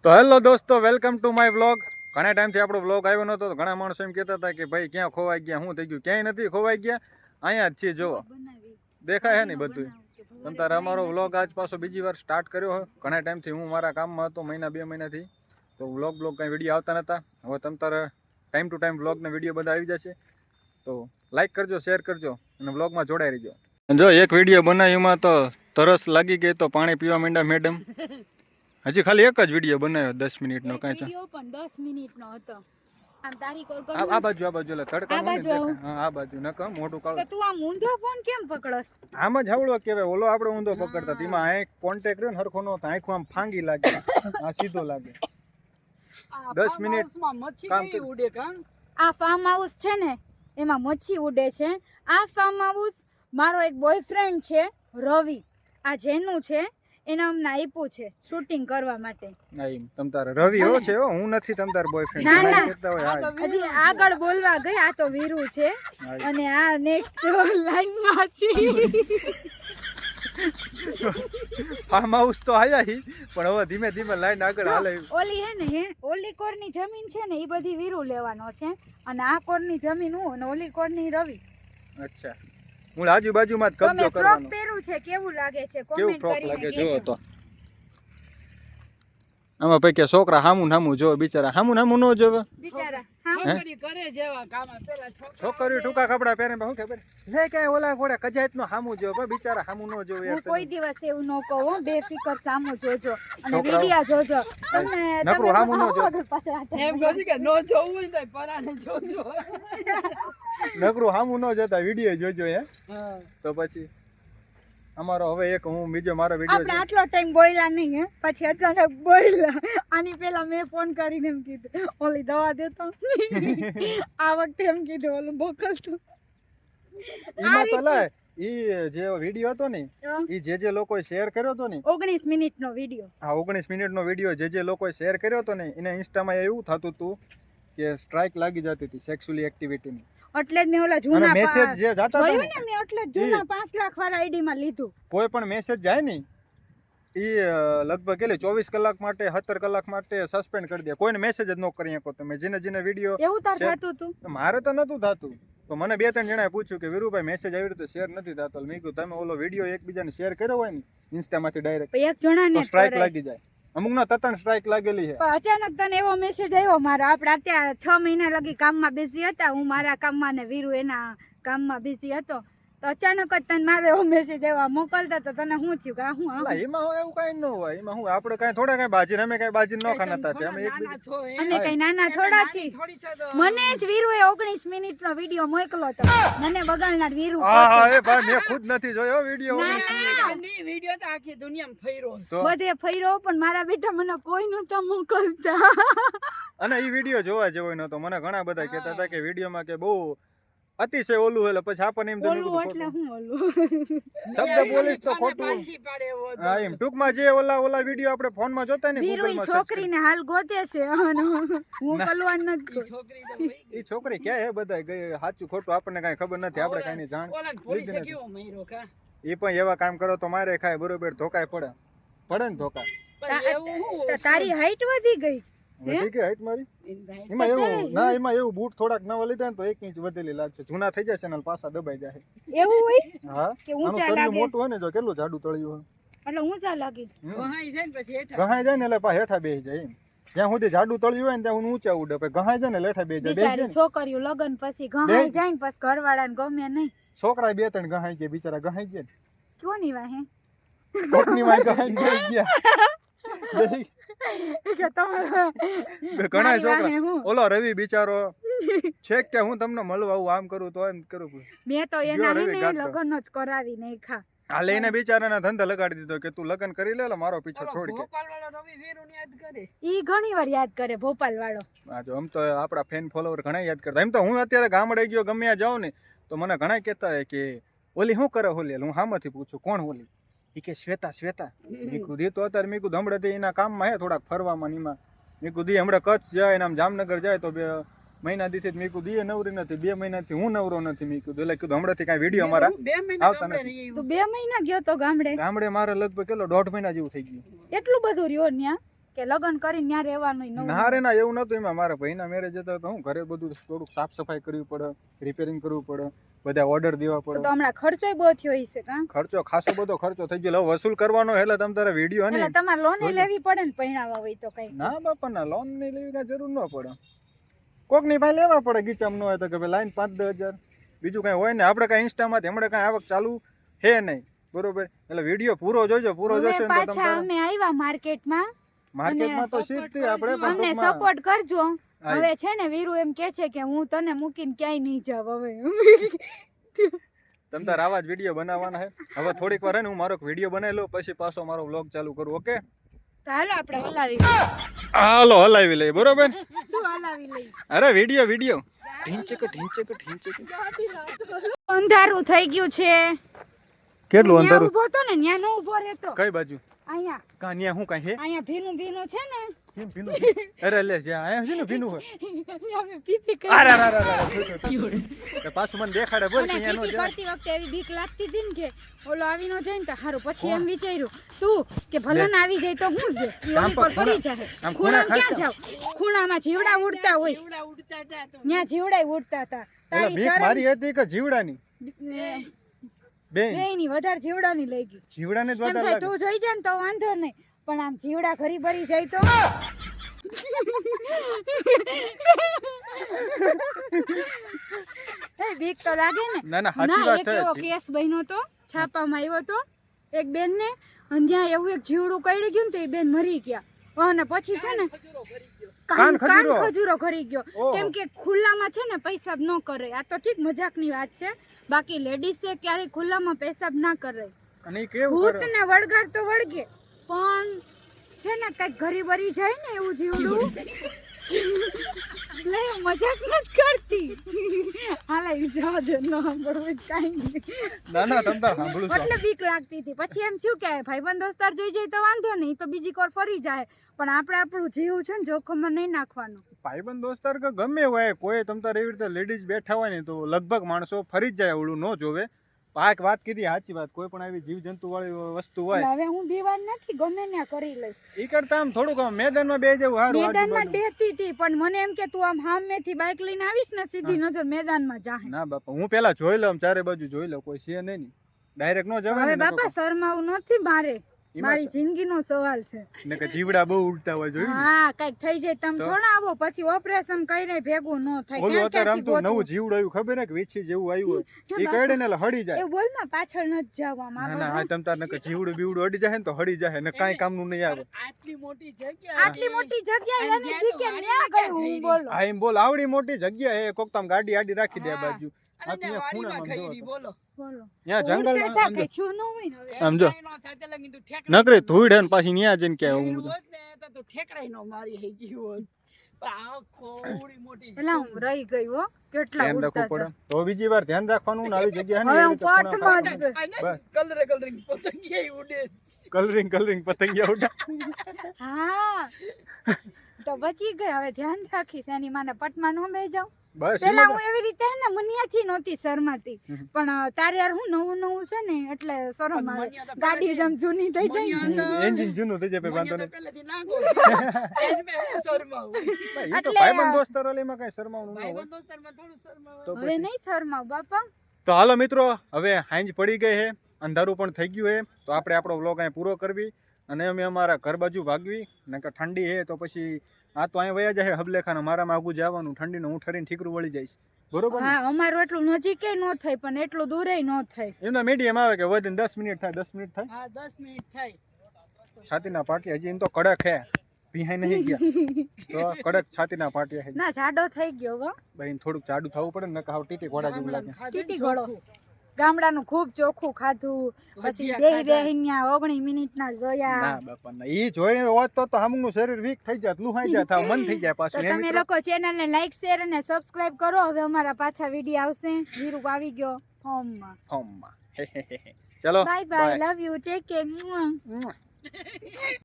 તો હેલો દોસ્તો, welcome to my vlog. ઘણા ટાઈમથી આપણો વ્લોગ આવ્યો નહોતો તો ઘણા માણસો એમ કહેતા હતા કે ભાઈ ક્યાં ખોવાઈ ગયા, શું થઈ ગયું? ક્યાંય નથી ખોવાઈ ગયા, અહીંયા જ છીએ. જુઓ, દેખાય છે ને બધું. તમ તારે અમારો વ્લોગ આજ પાછો બીજી વાર સ્ટાર્ટ કર્યો હોય. ઘણા ટાઈમથી હું મારા કામમાં હતો, મહિના 2 મહિનાથી, તો વ્લોગ કંઈ વિડીયો આવતા નહોતા. હવે તમ તારે ટાઈમ ટુ ટાઈમ વ્લોગના વિડીયો બધા આવી જશે. તો લાઈક કરજો, શેર કરજો અને વ્લોગમાં જોડાઈ રહીજો. જો એક વિડીયો બનાવ્યુંમાં તો તરસ લાગી ગઈ તો પાણી પીવા માંડ્યા મેડમ. હજી ખાલી એક જ વિડીયો બનાવ્યો 10 મિનિટનો. કાંઈ છે વિડીયો પણ 10 મિનિટનો હતો. આમ તારી કોર કર. આ બાજુ એટલે તડકા નો દેખાય. હા, આ બાજુ નક મોટું કાળું. તો તું આમ ઊંધો ફોન કેમ પકડસ? આમ જ હવળો કહેવાય. ઓલો આપણે ઊંધો પકડતા તેમાં આ કોન્ટેક્ટ રહ્યો ને હરખો નો થાય, આંખો આમ ફાંગી લાગે, આ સીધો લાગે. 10 મિનિટ કામ ઉડે કા. આ ફાર્મ હાઉસ છે ને, એમાં મચ્છી ઉડે છે. આ ફાર્મ હાઉસ મારો એક બોયફ્રેન્ડ છે રવિ, આ જેનું છે, એને અમને આપ્યું છે શૂટિંગ કરવા માટે. તમ તારે રવિ હો છે, હું નથી તમ તાર બોયફ્રેન્ડ. ના ના, હજી આગળ બોલવા ગઈ. આ તો વીરુ છે અને આ નેક્સ્ટ લાઈનમાં છે. ફાર્મ હાઉસ તો આયા હી, પણ હવે ધીમે ધીમે લાઈન આગળ હાલે. ઓલી હે ને, ઓલી કોરની જમીન છે ને, એ બધી વીરુ લેવાનો છે અને આ કોરની જમીન હું અને ઓલી કોરની રવિ. અચ્છા, હું આજુબાજુમાં જ કબજો કરવાનો. ફ્રોક પહેરું છે, કેવું લાગે છે કોમેન્ટ કરીને કહેજો. જો તો આમાં પૈકી છોકરા હામું જો, બિચારા હામું ન જોવે. બિચારા કરે જેવા કામ. પેલા છોકરીઓ ટૂંકા કપડા પહેરે, શું ખબર લે કે ઓલા ઘોડે કજાયત નો હામું જોવે, બિચારા હામું ન જોવે. હું કોઈ દિવસ એવું ન કહું. બેફિકર સામું જોજો અને વિડિયા જોજો. તમને નકરું હામું ન જોવે. એમ કહું કે નો જોવું હોય તો પરાને જોજો. નકરું હામું ન જોતા વિડિયો જોજો. તો પછી અમારો હવે એક હું બીજો મારો વિડિયો. આપણે આટલો ટાઈમ બોલ્યા નહીં, હે પછી અચાનક બોલ્યા. આની પેલા મેં ફોન કરીને એમ કીધું ઓલી દવા દેતો. આ વખતે એમ કીધું ઓલું મોકલતું. એમાં તો લે ઈ જે વિડિયો હતો ને, ઈ જે લોકોએ શેર કર્યો હતો ને, 19 મિનિટનો વિડિયો. હા, 19 મિનિટનો વિડિયો જે લોકોએ શેર કર્યો હતો ને, એને ઇન્સ્ટામાં એવું થતું હતું કે સ્ટ્રાઇક લાગી જતી હતી સેક્સ્યુઅલી એક્ટિવિટીની. એટલે જ મેં ઓલા જૂના મેસેજ જે જાતા હતા ને, મેં એટલે જ જૂના 5 લાખ વાળા આઈડી માં લીધું. કોઈ પણ મેસેજ જાય ને, ઈ લગભગ કેટલે 24 કલાક માટે 17 કલાક માટે સસ્પેન્ડ કરી દે. કોઈને મેસેજ જ ન કરી શકો તમે. જેને વિડિયો એવું તાર થતું હતું. મારે તો નતું થતું, તો મને 2-3 જણાએ પૂછ્યું કે વીરુભાઈ મેસેજ આવી રીતે શેર નથી થતો. મેં કીધું તમે ઓલો વિડિયો એકબીજાને શેર કર્યો હોય ને ઇન્સ્ટામાંથી ડાયરેક્ટ, એક જણાને સ્ટ્રાઇક લાગી જાય. અમુક નો તતણ સ્ટ્રાઇક લાગેલી છે. અચાનક તને એવો મેસેજ આવ્યો મારો. આપણે અત્યારે 6 મહિના લગી કામમાં બિઝી હતા, હું મારા કામમાં ને વીરુ એના કામમાં બિઝી હતો. તો અચાનક જ તને મારો એવો મેસેજ આવ્યો મોકલતો તો તને શું થયું કે હું એમાં એવું કઈ ન હોય. એમાં હું આપણે કઈ થોડા કઈ બાજી અમે કઈ બાજી ન ખાના હતા. અમે કઈ નાના થોડા છીએ. મને જ વીરુએ 19 મિનિટનો વિડિયો મોકલો તો મને બગાડનાર વીરુ. હા એ ભાઈ મેં ખુદ નથી જોયો વિડિયો. વિડિયો તો આખી દુનિયામાં ફેરો બધે ફેરો, પણ મારા બેટા મને કોઈ નહોતા મોકલતા. અને એ વિડિયો જોવા જેવો નહોતો. મને ઘણા બધા કહેતા હતા કે વિડિયોમાં કે બહુ અતિશય ઓલું એટલે પછી આપણને એમ ઓલું એટલે હું ઓલું શબ્દ બોલીશ તો ખોટું. હા, એમ ટૂંકમાં જે ઓલા વિડિયો આપણે ફોનમાં જોતા ને, વીરુ છોકરીને હાલ ગોતે છે અને હું કલવાન નથી. ઈ છોકરી ક્યાં હે બધા ગઈ, સાચું ખોટું આપણને કઈ ખબર નથી. આપણે કઈ જાણ. પોલીસે કેવો માર્યો કા. ઈ પણ એવા કામ કરો તો મારે ખાય બરોબર, ધોકાય પડે ને ધોકા. તારી હાઈટ વધી ગઈ. વધી ગઈ હાઈટ મારી. એમાં એવું ના, એમાં એવું બૂટ થોડાક નવા લીધા ને તો 1 ઇંચ વધેલી લાગશે. જૂના થઈ જશે ને પાછા દબાઈ જાય. એવું હોય હા, કે ઊંચા લાગે. મોટું હોય ને, જો કેટલું જાડું તળિયું હોય એટલે ઊંચા લાગે. ગહાઈ જાય ને પછી હેઠા. ગહાઈ જાય ને એટલે પાછા હેઠા બેસી જાય. એમ જ્યાં સુધી જાડું તળિયું હોય ને ત્યાં ઊંચા ઉડે, પછી ગહાઈ જાય ને લેઠા બેસી જાય. બિચારી છોકરીઓ લગન પછી ગહાઈ જાય ને પછી ઘરવાળાને ગમે નહીં. છોકરા 2-3 ગહાઈ ગયા, બિચારા ગહાઈ ગયા. કોની વાહે? કોકની વાહે ગહાઈ ગયા. કે તમારા ઘણા છોકરા. ઓલો રવિ બિચારો છે કે હું તમને મળવા આવું, આમ કરું તો એમ કરું. મેં તો એના હે લગન જ કરાવી નહીં ખા. આ લઈને બિચારાના ધંધા લગાડી દીધો કે તું લગન કરી લે, મારો પીછો છોડ કે. ભોપાલ વાળો રવિ વીરુને યાદ કરે. ઈ ઘણી વાર યાદ કરે ભોપાલ વાળો. હા, જો આમ તો આપણા ફેન ફોલોવર ઘણા યાદ કરતા. એમ તો હું અત્યારે ગામડે ગયો, ગમે ત્યાં જાઉં ને તો મને ઘણા કહેતા હોય કે ઓલી શું કરે હોલી. હું સામેથી પૂછું કોણ હોલી? ઈ કે શ્વેતા. મેં કીધું તો અત્યારે મેં કીધું હમણાં એના કામમાં હે થોડાક ફરવામાં એમાં. મેં કીધું હમણાં કચ્છ જાય ને આમ જામનગર જાય તો મહિના દીથી મેં કીધું નવરી નથી. 2 મહિનાથી હું નવરો નથી. મેં કીધું એટલે કીધું હમણાંથી કાંઈ વિડીયો અમારા આવતા નથી. તું 2 મહિના ગયો તો ગામડે? ગામડે મારે લગભગ કેટલો 1.5 મહિના જેવું થઈ ગયું. એટલું બધું રહ્યો ન્યા? કે લગ્ન કરીને ત્યાં રહેવાનું નવું ના રે ના એવું નતું. એમાં મારા ભાઈના મેરેજ હતા તો હું ઘરે બધું થોડુંક સાફ સફાઈ કરવી પડે, રિપેરિંગ કરવું પડે, બધા ઓર્ડર દેવા તો પડે. હમણાં ખર્ચોય બહુ થયો હશે કાં ખર્ચો ખાસો બધો ખર્ચો થઈ ગયો. હવે વસૂલ કરવાનો એટલે તમ તારા વિડીયો એટલે ને તમારે લોન લેવી પડે ને પૈણાવા હોય તો કઈ ના બાપા ના લોન ની લેવી કાંઈ જરૂર ન પડે. કોક ની ભાઈ લેવા પડે ગીચામ ન હોય તો કે ભાઈ લાઈન 5-10 હજાર બીજું કઈ હોય ને. આપણે કઈ ઇન્સ્ટામાં હમણાં કઈ આવક ચાલુ હે નહીં, બરોબર? એટલે વિડીયો પૂરો જોજો. પૂરો હવે જોશો ને તો પાછા તમે અમે આવ્યા માર્કેટમાં માર્કેટમાં તો સીધથી આપણે અમને ટૂંકમાં સપોર્ટ કરજો. હા. હવે છે ને વીરુ એમ કે છે કે હું તને મૂકીને ક્યાંય નહીં જાવ હવે તમ તાર આવા જ વિડીયો બનાવવાના છે. હવે થોડીક વાર હે ને હું મારો વિડીયો બનાવી લઉં પછી પાછો મારો વ્લોગ ચાલુ કરું. ઓકે તો હાલો આપણે હલાવી હાલો હલાવી લઈએ, બરોબર? શું હલાવી લઈ અરે વિડીયો ઢીંચક અંધારું થઈ ગયું છે. કેટલું ન્યા અંધારું? ઊભો તો ને ન્યા નો ઊભો રહેતો. કઈ બાજુ? અહીંયા કાન્યા હું કઈ હે? અહીંયા ભીનું ભીનું છે ને કેમ ભીનું? અરે લે જ્યાં આયા છે ને ભીનું હોય. ન્યા અમે પીપી કરી અરે તે પાછું મને દેખાડે બોલ કે અને અહીંયા નો પીપી જાય. કરતી વખતે એવી બીક લાગતી હતી ને કે ઓલો આવી ન જાય ને તો હારું. પછી એમ વિચાર્યું તું કે ભલે ને આવી જાય તો હું છે ઈ આમ ઓલી પર ખૂણા- ફરી જાય. આમ ખૂણા ખૂણામાં ક્યાં ખાસ જાવ? ખૂણામાં જીવડા ઉડતા હોય. એવડા ઉડતા હતા તો ન્યા જીવડા ઉડતા હતા. એટલે તારી બીક મારી હતી કે જીવડાની? બેન બેયની વધારે જીવડાની લઈ ગઈ. જીવડાને જ એમ વધારે થાય લાગે. તું જોઈ જાય ને તો વાંધો નહીં, પણ આમ જીવડા ઘરી ભરી જાય તો એ બીક તો લાગે ને. ના ના સાચી ના વાત એક એવો છે. કેસ બન્યો તો છાપામાં આવ્યો તો એક બેન ને અને ત્યાં એવું એક જીવડું કરડી ગયું ને તો એ બેન મરી ગયા. અને પછી છે ને કાન કાન ખજૂરો? ખજૂરો કરી ગયો. ઓહો. કેમ કે ખુલ્લામાં છે ને પેશાબ ન કરે. આ તો ઠીક મજાકની વાત છે, બાકી લેડીઝે ક્યારેય ખુલ્લામાં પેશાબ ના કરે. અને ઈ કેવું ભૂત કરે? ને વળગાડ તો વળગે, પણ છે ને કઈક ઘરી ભરી જાય ને એવું જીવડું. લે મજાક નથી કરતી. હાલે જવા દે, ન સાંભળવું કાઈ નહીં. ના ના તમ તાર સાંભળું છું. એટલે બીક લાગતી હતી. પછી એમ થયું કે ભાઈબંધ દોસ્તાર જોઈ જાય તો વાંધો નહીં, તો બીજી કોર ફરી જાય, પણ આપણે આપણું જીવ છે ને જોખમમાં નહીં નાખવાનું. ભાઈબંધ દોસ્તાર કે ગમે હોય કોઈ તમ તાર એવી રીતે લેડીઝ બેઠા હોય ને તો લગભગ માણસો ફરી જ જાય, ઓલું ન જોવે. પાક વાત કીધી સાચી વાત. કોઈ પણ આવી જીવ જંતુ વાળી વસ્તુ હોય એટલે હવે હું બીવાર નથી, ગમે ત્યાં કરી લઈશ. ઈ કરતા આમ થોડુંક આમ મેદાનમાં બે જવું સારું. મેદાનમાં બેસતી હતી, પણ મને એમ કે તું આમ સામેથી બાઇક લઈને આવીશ ને સીધી નજર મેદાનમાં જાહે. ના બાપા હું પેલા જોઈ લઉં, ચારે બાજુ જોઈ લઉં, કોઈ છે નહીં. ડાયરેક્ટ નો જવાય હવે ને બાપા શરમાવું નથી મારે, એમાં મારી જિંદગીનો સવાલ છે. ને કે જીવડા બહુ ઉડતા હોય જોયું ને? હા કઈક થઈ જાય તમે તો? થોડા આવો, પછી ઓપરેશન કરીને ભેગું ન થાય. ઓલું ક્યાં અત્યારે આમ ક્યાંથી તો નવું ગોતવું? જીવડું આવ્યું ખબર હે કે વીછી જેવું આવ્યું હોય ઈ બાપા. કઈડે ને એટલે હળી જાય. એવું બોલ માં પાછળ નથી જવા ના માંગો. ના આ તમ તાર ને કે જીવડું બીવડું અડી જાય ને તો હળી જાય ને કાંઈ કામનું નહીં આવે. આટલી મોટી જગ્યા આટલી મોટી જગ્યાએ અને એને ત્યાં તો કે વાડીમાં ન્યા ગઈ હું બોલો. હા એમ બોલ, આવડી મોટી જગ્યા હે, કોક તામ ગાડી આડી રાખી દે આ હા. બાજુ. અને આ ત્યાં વાડીમાં ખૂણામાં ખઈરી, જો બોલો બોલો ત્યાં ઉડતા જંગલમાં થા આમ કઈ જો. થયું ન હોય ને હવે. આમ જો. કાંઈ નો થાય તે લગી તું ઠેકડા નકરી ધૂળ હે ને પાછી ન્યા જઈને કે હું ખઈરું હોત ને તો તું ઠેકડાય નો મારી હઈ ગયું હોત. પણ આ ખોવડી મોટી એલા હું રહી ગઈ હો, કેટલા ધ્યાન ઉડતા રાખવું હતા. પડે. તો બીજી વાર ધ્યાન રાખવાનું ને આવી જગ્યા હે હવે ને હું પટમાં જ ગઈ. બસ. કલરે કલરિંગ પતંગિયા ઉડે. કલરિંગ પતંગિયા ઉડા. હા તો બચી ગઈ. હવે ધ્યાન રાખીશ, એની માને પટમાં ન બે જાઉં. બસ પેલા એમાં હું એવી રીતે હે ને મનિયાથી નહોતી શરમાતી, પણ તારે યાર હું નવું છે ને એટલે શરમ આવે. મનિયા તો ગાડી પહેલેથી- જેમ જૂની થઈ જાય ને. મનિયા એન્જિન જૂનું થઈ જાય પછી વાંધો મને નહીં. તો પહેલેથી ના ગો. એને મેં શરમાવું. ભાઈ, ઈ તો એટલે ભાઈબંધ દોસ્તાર ઓલીમાં કાંઈ શરમાવાનું ન હોય. ભાઈબંધ દોસ્તારમાં થોડું શરમાવું. તો હવે નહીં શરમાવ બાપા. તો હાલો મિત્રો, હવે હાંજ પડી ગઈ છે, અંધારું પણ થઈ ગયું છે, તો આપણે આપણો વ્લોગ અહીં પૂરો કરવી અને અમે અમારા ઘર બાજુ ભાગવી. ને કે ઠંડી છે તો પછી આ તો અહીં વયા જાય હબલેખાને, મારામાં આગું જવાનું ઠંડીનું, હું ઠરીને ઠીકરું વળી જઈશ, બરોબર ને? હા અમારું એટલું નજીકે ન થાય પણ એટલું દૂરે ન થાય. એમના મીડિયમ આવે કે વધીને 10 મિનિટ થાય, 10 મિનિટ થાય. હા 10 મિનિટ થાય. છાતીના પાટિયા હજી એમ તો કડક હે, ભીહાઈ નહીં ગયા તો કડક છાતીના પાટિયા હે. ના જાડો થઈ ગયો હો. ભાઈ થોડુંક જાડું થવું પડે ને, હાવ ટીટી ઘોડા જેવું લાગે. ખાધું ટીટી ને ઘોડો. ચોખ્ખું. ગામડાનું ખૂબ ચોખ્ખું ખાધું, પછી ભજીયા બેહી ખાધા. બેહીને 19 મિનિટના જોયા. ના બાપા ના, ઈ જોઈને હોત તો હામુંનું શરીર વીક થઈ જાય, લુહાઈ જાય, થાવ મન થઈ જાય તો પાછું. તમે લોકો ચેનલને લાઈક શેર અને સબસ્ક્રાઇબ કરો. હવે અમારા પાછા વિડીયો આવશે. વીરુ આવી ગયો હોમમાં. ફોર્મમાં. ચલો bye bye, love you, take care.